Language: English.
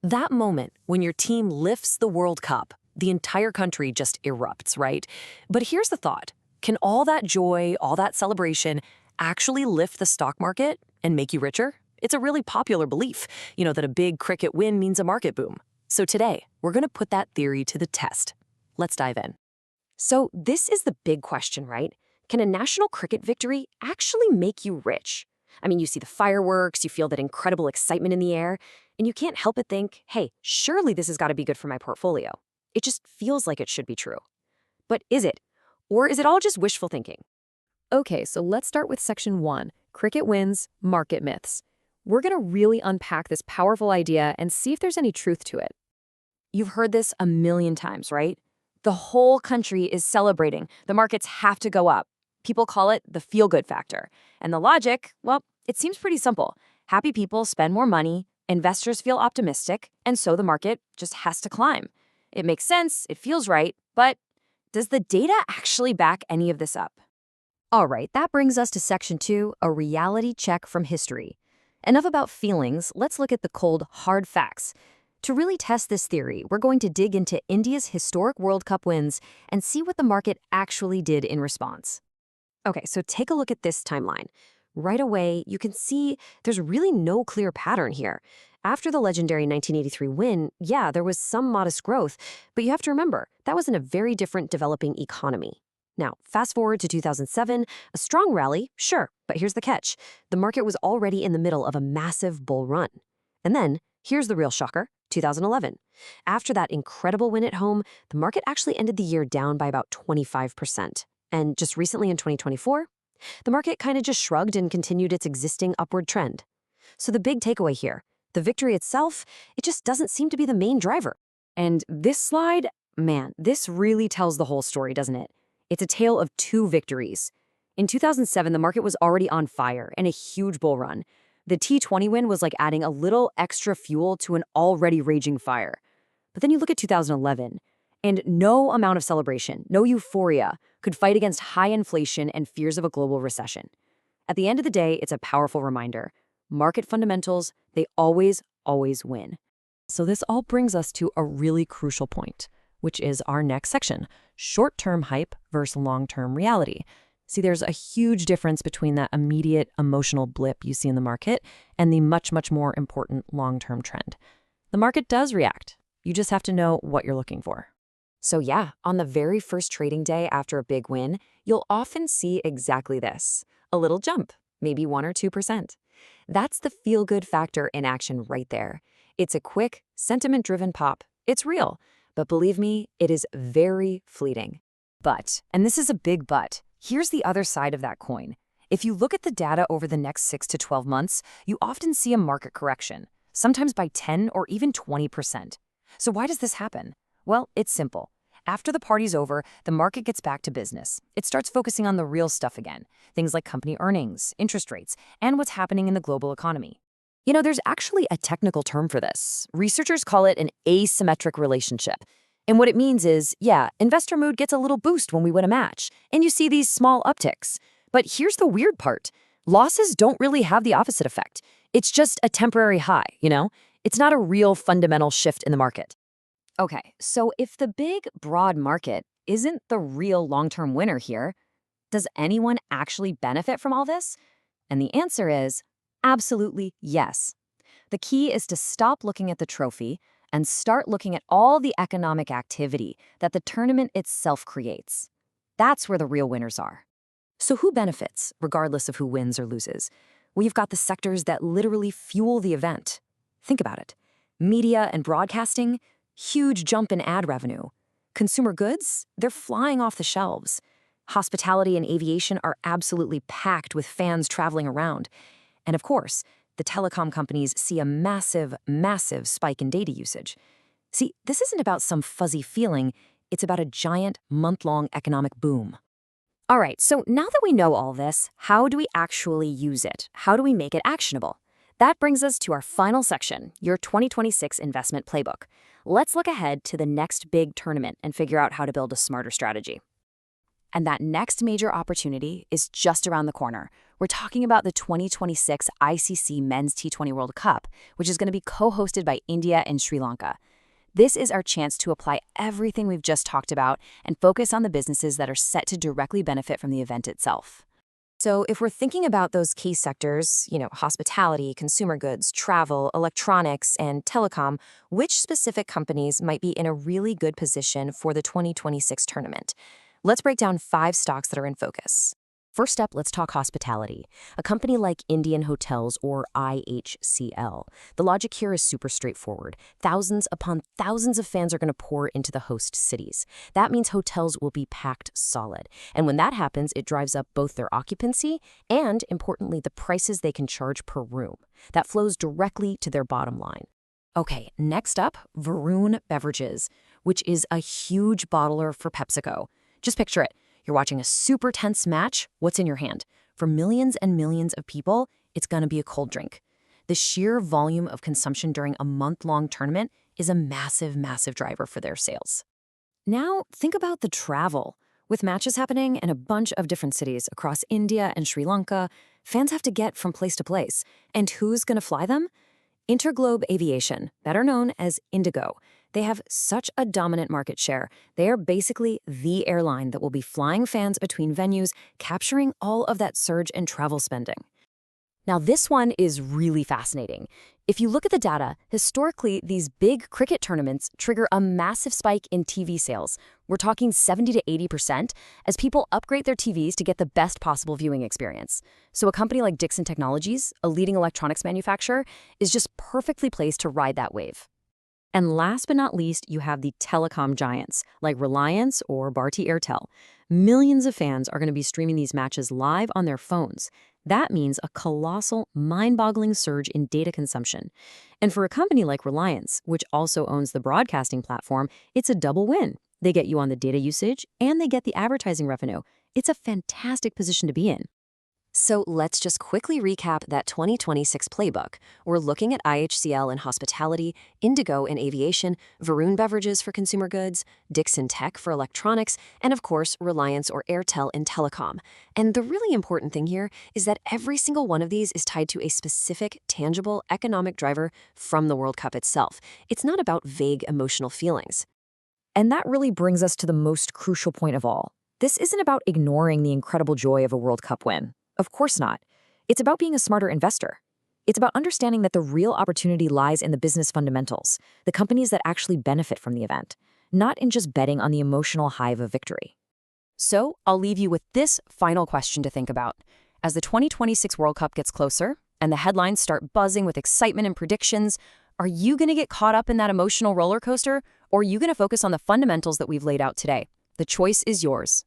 That moment when your team lifts the World Cup, the entire country just erupts, right? But here's the thought. Can all that joy, all that celebration actually lift the stock market and make you richer? It's a really popular belief, that a big cricket win means a market boom. So today, we're going to put that theory to the test. Let's dive in. So this is the big question, right? Can a national cricket victory actually make you rich? I mean, you see the fireworks, you feel that incredible excitement in the air, and you can't help but think, hey, surely this has got to be good for my portfolio. It just feels like it should be true. But is it? Or is it all just wishful thinking? Okay, so let's start with section 1, cricket wins, market myths. We're going to really unpack this powerful idea and see if there's any truth to it. You've heard this a million times, right? The whole country is celebrating. The markets have to go up. People call it the feel-good factor. And the logic, well, it seems pretty simple. Happy people spend more money, investors feel optimistic, and so the market just has to climb. It makes sense, it feels right, but does the data actually back any of this up? All right, that brings us to section 2, a reality check from history. Enough about feelings, let's look at the cold, hard facts. To really test this theory, we're going to dig into India's historic World Cup wins and see what the market actually did in response. Okay, so take a look at this timeline. Right away, you can see there's really no clear pattern here. After the legendary 1983 win, yeah, there was some modest growth, but you have to remember, that was in a very different developing economy. Now, fast forward to 2007, a strong rally, sure, but here's the catch. The market was already in the middle of a massive bull run. And then, here's the real shocker, 2011. After that incredible win at home, the market actually ended the year down by about 25%. And just recently in 2024, the market kind of just shrugged and continued its existing upward trend. So the big takeaway here, the victory itself, it just doesn't seem to be the main driver. And this slide, man, this really tells the whole story, doesn't it? It's a tale of two victories. In 2007, the market was already on fire and a huge bull run. The T20 win was like adding a little extra fuel to an already raging fire. But then you look at 2011, and no amount of celebration, no euphoria, could fight against high inflation and fears of a global recession. At the end of the day, it's a powerful reminder. Market fundamentals, they always win. So this all brings us to a really crucial point, which is our next section, short-term hype versus long-term reality. See, there's a huge difference between that immediate emotional blip you see in the market and the much more important long-term trend. The market does react. You just have to know what you're looking for. So yeah, on the very first trading day after a big win, you'll often see exactly this. A little jump, maybe 1 or 2%. That's the feel-good factor in action right there. It's a quick, sentiment-driven pop. It's real. But believe me, it is very fleeting. But, and this is a big but, here's the other side of that coin. If you look at the data over the next 6 to 12 months, you often see a market correction, sometimes by 10 or even 20%. So why does this happen? Well, it's simple. After the party's over, the market gets back to business. It starts focusing on the real stuff again, things like company earnings, interest rates, and what's happening in the global economy. There's actually a technical term for this. Researchers call it an asymmetric relationship. And what it means is, yeah, investor mood gets a little boost when we win a match, and you see these small upticks. But here's the weird part. Losses don't really have the opposite effect. It's just a temporary high, It's not a real fundamental shift in the market. Okay, so if the big, broad market isn't the real long-term winner here, does anyone actually benefit from all this? And the answer is absolutely yes. The key is to stop looking at the trophy and start looking at all the economic activity that the tournament itself creates. That's where the real winners are. So who benefits, regardless of who wins or loses? Well, you've got the sectors that literally fuel the event. Think about it. Media and broadcasting, huge jump in ad revenue. Consumer goods, they're flying off the shelves. Hospitality and aviation are absolutely packed with fans traveling around. And of course, the telecom companies see a massive spike in data usage. See, this isn't about some fuzzy feeling, it's about a giant month-long economic boom. All right, so now that we know all this, how do we actually use it? How do we make it actionable? That brings us to our final section, your 2026 investment playbook. Let's look ahead to the next big tournament and figure out how to build a smarter strategy. And that next major opportunity is just around the corner. We're talking about the 2026 ICC Men's T20 World Cup, which is going to be co-hosted by India and Sri Lanka. This is our chance to apply everything we've just talked about and focus on the businesses that are set to directly benefit from the event itself. So if we're thinking about those key sectors, hospitality, consumer goods, travel, electronics, and telecom, which specific companies might be in a really good position for the 2026 tournament? Let's break down 5 stocks that are in focus. First up, let's talk hospitality. A company like Indian Hotels, or IHCL. The logic here is super straightforward. Thousands upon thousands of fans are going to pour into the host cities. That means hotels will be packed solid. And when that happens, it drives up both their occupancy and, importantly, the prices they can charge per room. That flows directly to their bottom line. Okay, next up, Varun Beverages, which is a huge bottler for PepsiCo. Just picture it. You're watching a super tense match. What's in your hand? For millions and millions of people, it's going to be a cold drink. The sheer volume of consumption during a month-long tournament is a massive, massive driver for their sales. Now, think about the travel. With matches happening in a bunch of different cities across India and Sri Lanka, fans have to get from place to place. And who's going to fly them? Interglobe Aviation, better known as Indigo. They have such a dominant market share. They are basically the airline that will be flying fans between venues, capturing all of that surge in travel spending. Now, this one is really fascinating. If you look at the data, historically, these big cricket tournaments trigger a massive spike in TV sales. We're talking 70 to 80% as people upgrade their TVs to get the best possible viewing experience. So a company like Dixon Technologies, a leading electronics manufacturer, is just perfectly placed to ride that wave. And last but not least, you have the telecom giants like Reliance or Bharti Airtel. Millions of fans are going to be streaming these matches live on their phones. That means a colossal, mind-boggling surge in data consumption. And for a company like Reliance, which also owns the broadcasting platform, it's a double win. They get you on the data usage, and they get the advertising revenue. It's a fantastic position to be in. So let's just quickly recap that 2026 playbook. We're looking at IHCL in hospitality, Indigo in aviation, Varun Beverages for consumer goods, Dixon Tech for electronics, and of course, Reliance or Airtel in telecom. And the really important thing here is that every single one of these is tied to a specific, tangible economic driver from the World Cup itself. It's not about vague emotional feelings. And that really brings us to the most crucial point of all. This isn't about ignoring the incredible joy of a World Cup win. Of course not. It's about being a smarter investor. It's about understanding that the real opportunity lies in the business fundamentals, the companies that actually benefit from the event, not in just betting on the emotional high of a victory. So, I'll leave you with this final question to think about. As the 2026 World Cup gets closer and the headlines start buzzing with excitement and predictions, are you going to get caught up in that emotional roller coaster, or are you going to focus on the fundamentals that we've laid out today? The choice is yours.